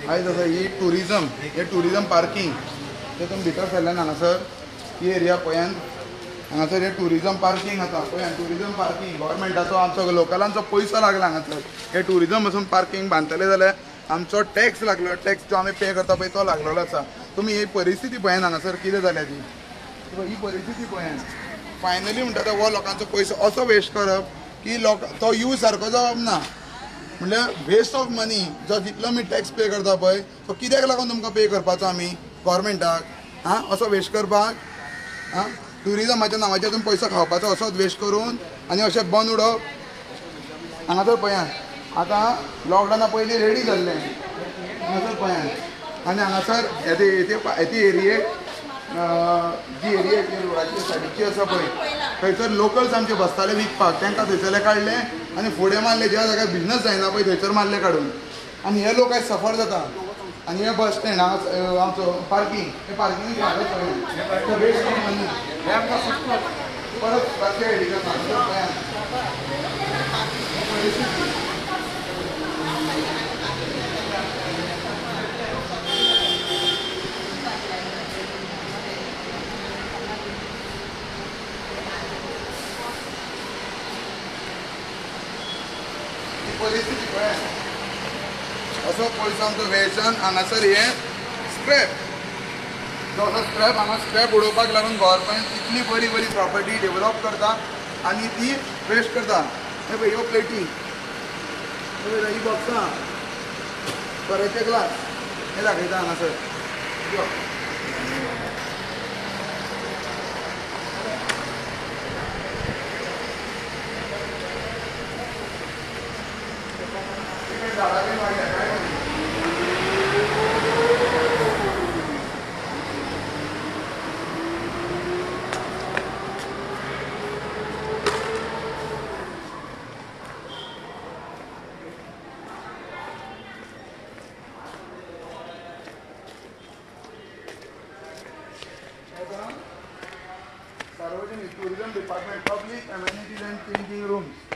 आयज आसा ही टुरिजम, हे टुरिजम पार्किंग ते तुमी भितर सरल्यान हांगासर ही एरिया पळयान हांगासर हे टुरिजम पार्किंग आसा पळयान टुरिजम पार्किंग गव्हर्मेंटाचो आमचो लोकलांचो पयसो लागला हांगासर हे टुरिजम वचून पार्किंग बांदतले जाल्यार आमचो टॅक्स लागलो टॅक्स जो आमी पे करता पळय तो लागलेलो आसा तुमी ही परिस्थिती पळयान हांगासर कितें जाल्या ती ही परिस्थिती पळयान फायनली म्हणटा तो हो लोकांचो पयसो असो वेस्ट करप की लोक तो यूज सारको जावप ना म्हणल्यार वेस्ट ऑफ मनी जो जितलो आमी टॅक्स पे करता पळय तो कित्याक लागून तुमकां पे करपाचो आमी गव्हर्मेंटाक असो वेस्ट करपाक टुरिजमाच्या नांवाचेर तुमी पयसो खावपाचो असोच वेस्ट करून आनी अशें बंद उडोवप हांगासर पळयान आतां लॉकडावना पयलीं रेडी जाल्लें हांगासर पळयान आनी हांगासर येते एरियेक जी एरिया रोडाची सायडीची आसा पळय थंयसर लोकल्स आमचे बसताले विकपाक तांकां थंयसरले काडले आनी फुडें मारले ज्या जाग्यार बिजनस जायना पळय थंयसर मारले काडून आनी हे लोक आयज सफर जाता आनी हे बस स्टँड हांगा आमचो पार्किंग हे पार्किंग परत परिस्थिती पळय असो पयसो आमचो वेस्टान हांगासर हे स्क्रॅप जो असो स्क्रॅप हांगा स्क्रॅप उडोवपाक लागून गव्हर्मेंट इतली बरी बरी प्रॉपर्टी डेवलप करता आनी ती वेस्ट करता हे पळय ह्यो प्लेटी ही बॉक्सां बरेचे ग्लास हे दाखयता हांगासर सार्वजनिक tourism department public amenities end changing rooms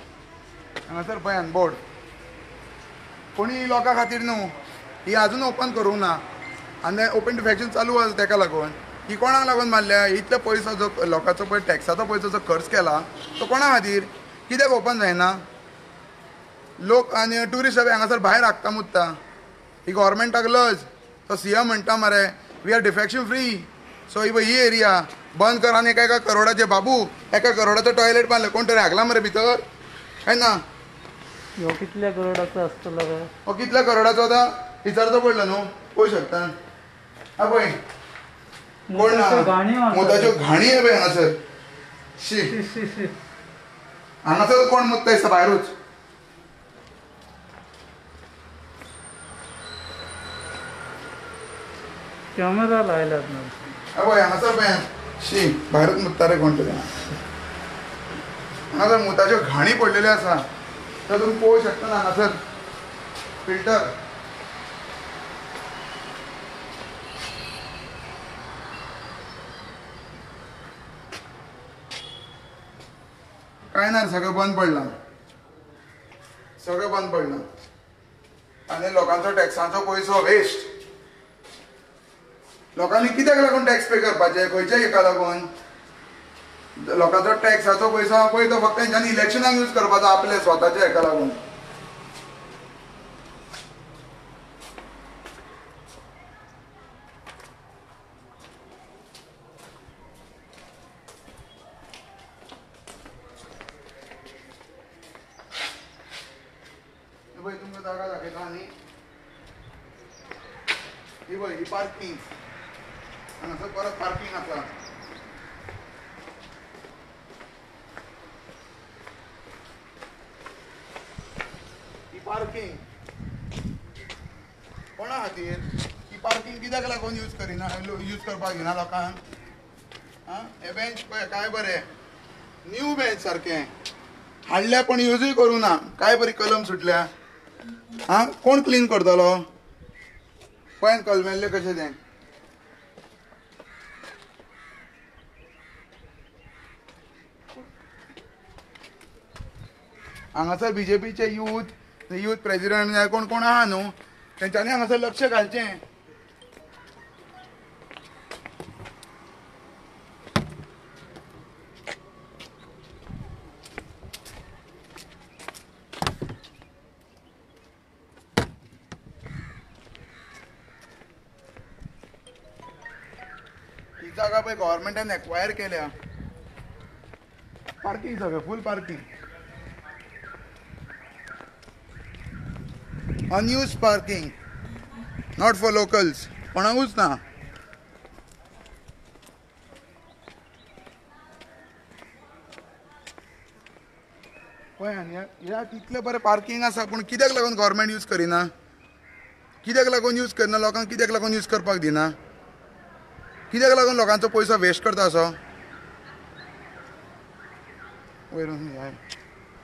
हांगासर पळयान बोर्ड कोणी लोकां खातीर न्हू ही आजून ओपन करूंक ना आनी ओपन टू फॅक्शन चालू आसा ताका लागून ही कोणाक लागून मारल्या इतलो पयसो जो लोकांचो पळय टॅक्साचो पयसो जो खर्च केला तो कोणा खातीर कित्याक ओपन जायना लोक आनी ट्युरिस्ट हांगासर भायर हागता मुत्ता ही गव्हर्मेंटाक लज तो सीएम म्हणटा मरे we are defection free so ही एरिया बंद कर आनी एका करोडाचे बाबू एका करोडाचो टॉयलेट बांदले कोण तरी हागला मरे भितर काय ना हो कितल्या करोडाचो आसतलो काय हो कितल्या करोडाचो आतां विचारचो पडलो न्हू पळोवंक शकता पळय कोण ना मुताच्यो घाणी हे पळय हांगासर शी हांगासर कोण मुत्ता दिसता भायरूच कॅमेरा लायल्यात ना पळय हांगासर पळय शी भायरूच मुत्ता रे कोण तरी हांगासर मुताच्यो घाणी पडलेल्यो आसा तर तुमी पळोवंक शकता हांगासर फिल्टर काय ना सगळं बंद पडलां आनी लोकांचो टॅक्साचो पयसो वेस्ट लोकांनी कित्याक लागून टॅक्स पे करपाचे खंयच्या हेका लागून लोकांचो टॅक्साचो पयसो पळय तो फक्त तेंच्यांनी इलेक्शनाक यूज करपाचो आपल्या स्वताच्या हेका लागून तुमकां जागा दाखयता आनी ही पळय ही पार्किंग हांगासर परत पार्किंग आसा पार्किंग कोणा खातीर ही पार्किंग कित्याक लागून यूज करिना यूज करपाक घेना लोकांक हे बेंच पळय काय बरें न्यू बेंच सारकें हाडल्या पण यूजूय करूं ना काय बरी कलम सुटल्या कोण क्लीन करतलो पळय कलमेल्ले कशें तें हांगासर बीजेपीचे यूथ यूथ प्रेसिडेंट कोण कोण आहा न्हू तेंच्यांनी हांगासर लक्ष घालचें. ही जागा पळय गव्हर्मेंटान एक्वायर केल्या. पार्किंग सगळं full parking. Unused parking not for locals. कोणाकूच ना. पळय ह्या कितले बरें पार्किंग आसा पूण कित्याक लागून गव्हर्मेंट यूज करिना. कित्याक लागून यूज करना. लोकांक कित्याक लागून यूज करपाक दिना. कित्याक लागून लोकांचो पयसो वेस्ट करता असो. वयरून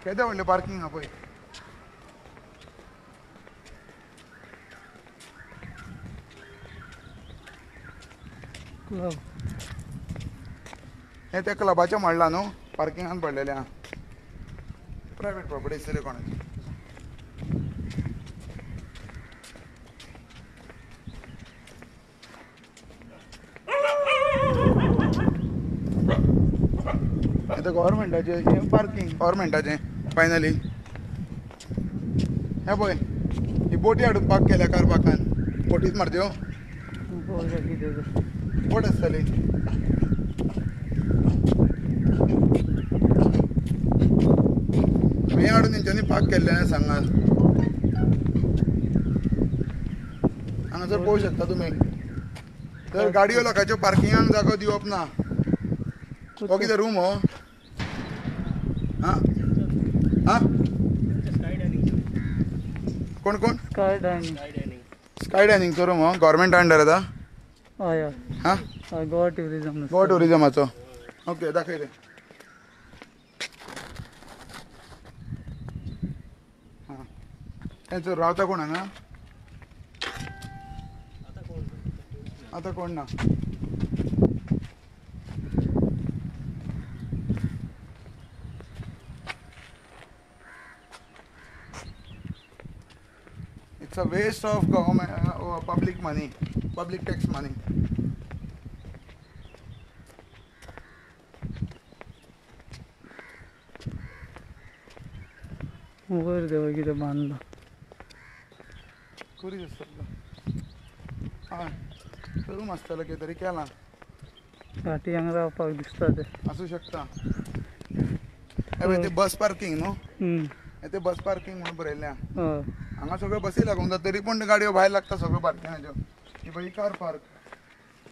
केदें व्हडलें पार्किंग आहा पळय. क्लब हें त्या क्लबाचें म्हणलां न्हू पार्किंगान पडलेलें आहा. प्रायवेट प्रॉपर्टी आसतली कोणाची. हें गव्हर्मेंटाचें हें पार्किंग गव्हर्मेंटाचें फायनली. हें पळय ही बोटी हाडून पार्क केल्या कार पार्कान. बोटीच मारच्यो बोट आसतली. हें हाडून तेंच्यांनी पार्क केल्लें सांगात. हांगासर पळोवंक शकता तुमी. तर गाडयो लोकांच्यो पार्किंगाक जागो दिवप ना. हो कितें रूम हो. आं कोण कोण स्काय डायनिंग. स्काय डायनिंगचो रूम हो गव्हर्मेंट अंडर येता. हय हां हय गोवा ट्युरिझम. गोवा टुरिझमाचो. ओके दाखय रे. हां तेंचो रावता कोण हांगा. आतां कोण ना. It's a waste of government public money, public tax money. वयर देवा कितें बांदलां. कुरीच आसतलो. हय रूम आसतलो कितें तरी केलां. फाटी हांगा रावपाक दिसता ते. आसूं शकता. हे पळय ते बस पार्किंग न्हू. हे ते बस पार्किंग म्हणून बरयल्लें आहा. हय हांगा सगळ्यो बसी लागूंक जाता तरी पूण गाडयो भायर लागता सगळ्यो पार्किंगाच्यो. ही पळय कार पार्क.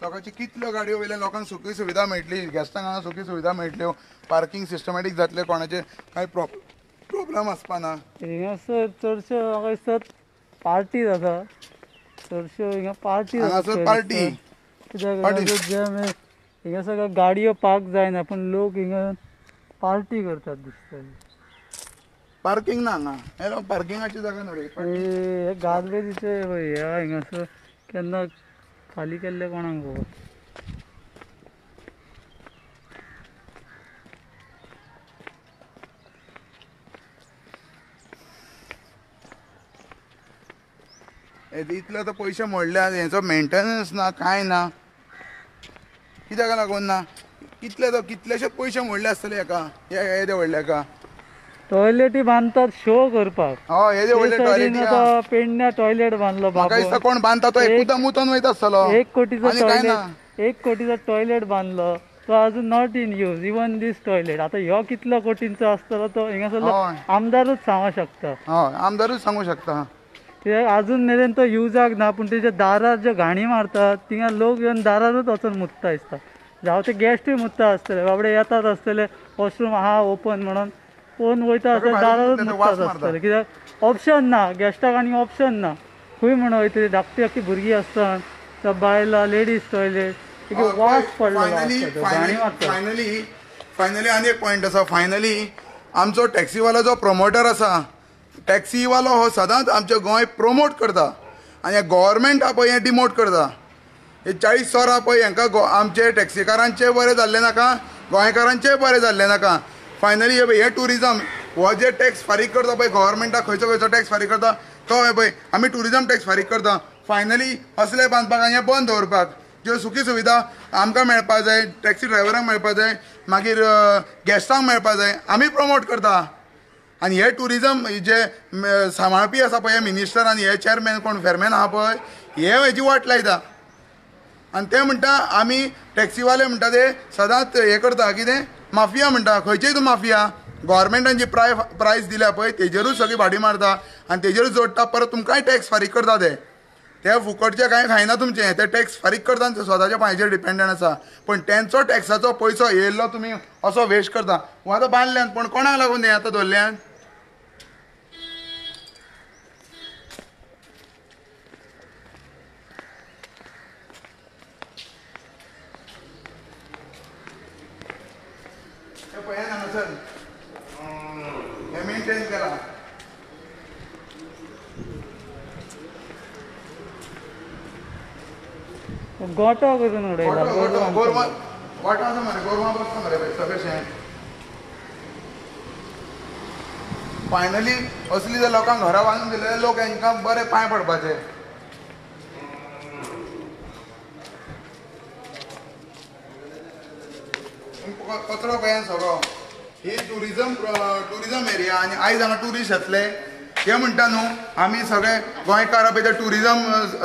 लोकांची कितल्यो गाडयो वयल्या लोकांक सुखी सुविधा मेळटली. गेस्टांक हांगा सुखी सुविधा मेळटल्यो. पार्किंग सिस्टमॅटीक जातलें. कोणाचें कांय प्रॉब्लम आसपाना. हिंगासर चडश्यो म्हाका दिसता पार्टी जाता. चडश्यो हिंगा पार्टी हांगासर पार्टी. कित्याक हिंगा सगळ्यो गाडयो पार्क जायना पूण लोक हिंगा पार्टी करतात दिसता. पार्किंग ना हांगा. हे पार्किंगाची जागा न्हू रे. हे गार्बेजीचे ह्या हिंगासर केन्ना खाली केल्ले कोणाक खबर. इतले आतां पयशे मोडले हेचो मेंटेनन्स ना कांय ना. कित्याक लागून ना. कितलेशेच पयशे मोडले आसतले हेका. येदे व्हडले हेका. टॉयलेटी बांदतात शो करपाक. हय येदे व्हडले टॉयलेटी आहा. पेडण्या टॉयलेट बांदलो म्हाका दिसता कोण बांदता तो एकूच मुतोन वयता आसतलो. 1 कोटीचो टॉयलेट बांदलो. तो अजून not in use. Even this toilet. आता ह्यो कितलो कोटींचो आसतलो तो हिंगासरलो आमदारूच सांगूंक शकता. हय आमदारूच सांगूंक शकता. ते अजून मेरेन तो युजाक ना पूण तेच्या दारार ज्यो घाणी मारतात थिंगा लोक येवन दारारूच वचून मुतता दिसता. जावं ते गेस्टूय मुतता आसतले. बाबडे येतात आसतले वॉशरूम आहा ओपन म्हणून कोण वयता आसतले दारारूच मुततात आसतले. कित्याक ऑप्शन ना. गेस्टाक आनी ऑप्शन ना. खंय म्हणून वयतली धाकटी धाकटी भुरगीं आसतात. त्या बायलां लेडीज टॉयलेट वास पडलो. फायनली आनी एक पॉयंट आसा. फायनली आमचो टॅक्सीवालो जो प्रमोटर आसा टॅक्सीवालो हो सदांच आमचें गोंय प्रमोट करता आनी हे गव्हर्मेंट आहा पळय हें डिमोट करता. हे 40 सोर आहा पळय हांकां आमचे टॅक्सीकारांचें बरें जाल्लें नाका. गोंयकारांचेंय बरें जाल्लें नाका. फायनली हे टुरिजम हो जे टॅक्स फारीक करता पळय गव्हर्मेंटाक खंयचो टॅक्स फारीक करता तो हे पळय आमी टुरिजम टॅक्स फारीक करता फायनली असले बांदपाक आनी हें बंद दवरपाक ज्यो सुखी सुविधा आमकां मेळपाक जाय टॅक्सी ड्रायव्हरांक मेळपाक जाय मागीर गॅस्टांक मेळपाक जाय आमी प्रमोट करता आनी हे टुरिजम जे सांबाळपी आसा पळय मिनिस्टर आनी हे चेअरमॅन कोण फेरमॅन आहा पळय हे हेजी वाट लायता आनी ते म्हणटा आमी टॅक्सीवाले म्हणटा ते सदांच हे करता कितें माफिया म्हणटा खंयचेय तूं माफिया गव्हर्मेंटान जी प्रायस दिल्या पळय तेजेरूच सगळी भाडी मारता आनी तेजेरूच जोडटा परत तुमकांय टॅक्स फारीक करता ते फुकटचे कांय खायना तुमचें ते टॅक्स फारीक करता आनी स्वताच्या पांयाचेर डिपेंडंट आसा पण तेंचो टॅक्साचो पयसो येयल्लो तुमी असो वेस्ट करता हो आतां बांदल्यान पण कोणाक लागून हें आतां दवरल्यान पळयात हांगासर हें मेंटेन केलां गोठो करून उडयला गोरवां वाटो आसा मरे गोरवां बसता मरे सगळें फायनली असली जर लोकांक घरां बांदून दिले लोक हांकां बरे पांय पडपाचे कचरो पळयात सगळो ही टुरिजम एरिया आनी आयज हांगा टुरिस्ट येतले हे म्हणटा न्हू आमी सगळे गोंयकार पळय ते टुरिजम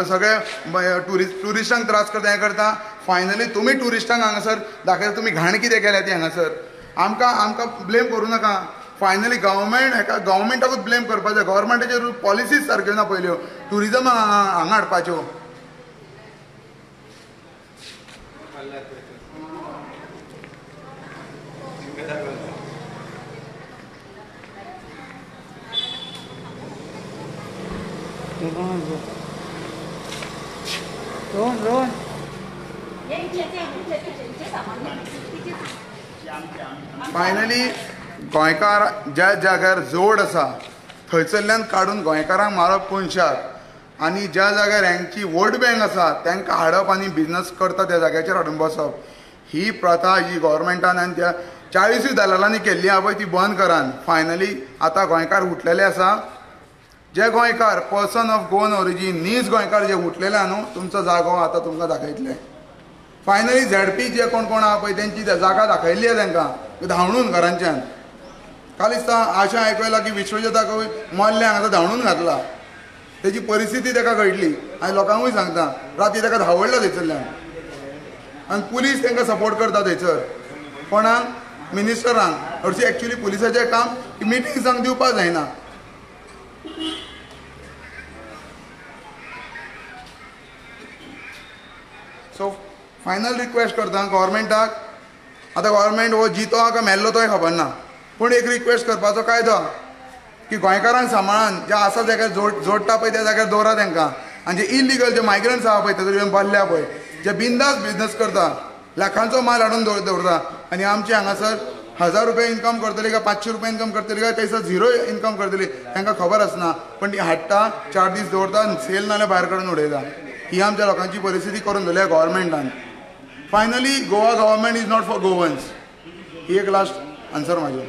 सगळे टुरिस्टांक त्रास करता हें करता फायनली तुमी टुरिस्टांक हांगासर दाखयता तुमी घाण कितें केल्या ती हांगासर आमकां ब्लेम करूं नाका फायनली गव्हर्मेंटाकूच ब्लेम करपाचें गव्हर्मेंटाच्यो पॉलिसीज सारक्यो ना पयल्यो टुरिजम हांगा हाडपाच्यो रोहन फायनली गोंयकार ज्या जाग्यार जोड आसा थंयसरल्यान काडून गोंयकारांक मारप कोनशाक आनी ज्या जाग्यार हांची वोट बँक आसा तांकां हाडप आनी बिजनस करता त्या जाग्याचेर हाडून बसप ही प्रथा ही गव्हर्मेंटान आनी त्या 40 दलालांनी केल्ली आहा पळय ती बंद करान फायनली आतां गोंयकार उठलेले आसा जे गोंयकार पर्सन ऑफ गोवन ऑरिजीन नीज गोंयकार जे उठलेले आहा न्हू तुमचो जागो आतां तुमकां दाखयतले फायनली झेडपी जे कोण आहा पळय तेंची जागा दाखयल्ली आहे तांकां धांवणून घरांच्यान काल दिसता आशा आयकयला की विश्वजिताक मोल्ल्या हांगा धांवणून घातला तेजी परिस्थिती ताका कळटली आनी लोकांकूय सांगता राती ताका धांवडला थंयसरल्यान आनी पुलीस तांकां सपोर्ट करता थंयसर कोणाक मिनिस्टरांक हरशी एक्चुली पुलिसाचें काम की मिटिंग्सांक दिवपाक जायना सो फायनल रिक्वेस्ट करता गव्हर्मेंटाक आतां गव्हर्मेंट हो जितो हा काय मेल्लो तोय खबर ना पूण एक रिक्वेस्ट करपाचो कायदो की गोंयकारांक सांबाळान जे आसा जाग्यार जोडटा पळय त्या जाग्यार दवरा तांकां आनी जे इलिगल जे मायग्रंट्स आहा पळय थंय बसल्या पळय जे बिंदास बिजनस करता लाखांचो माल हाडून दवरता आनी आमचे हांगासर 1000 रुपया इन्कम करतली काय 500 रुपया इन्कम करतली काय थंयसर 0 इन्कम करतली तांकां खबर आसना पण ती हाडटा 4 दीस दवरता आनी सेल नाल्यार भायर काडून उडयता ही आमच्या लोकांची परिस्थिती करून दवरल्या गव्हर्मेंटान finally Goa government is not for Goans ही एक लास्ट आन्सर म्हाजो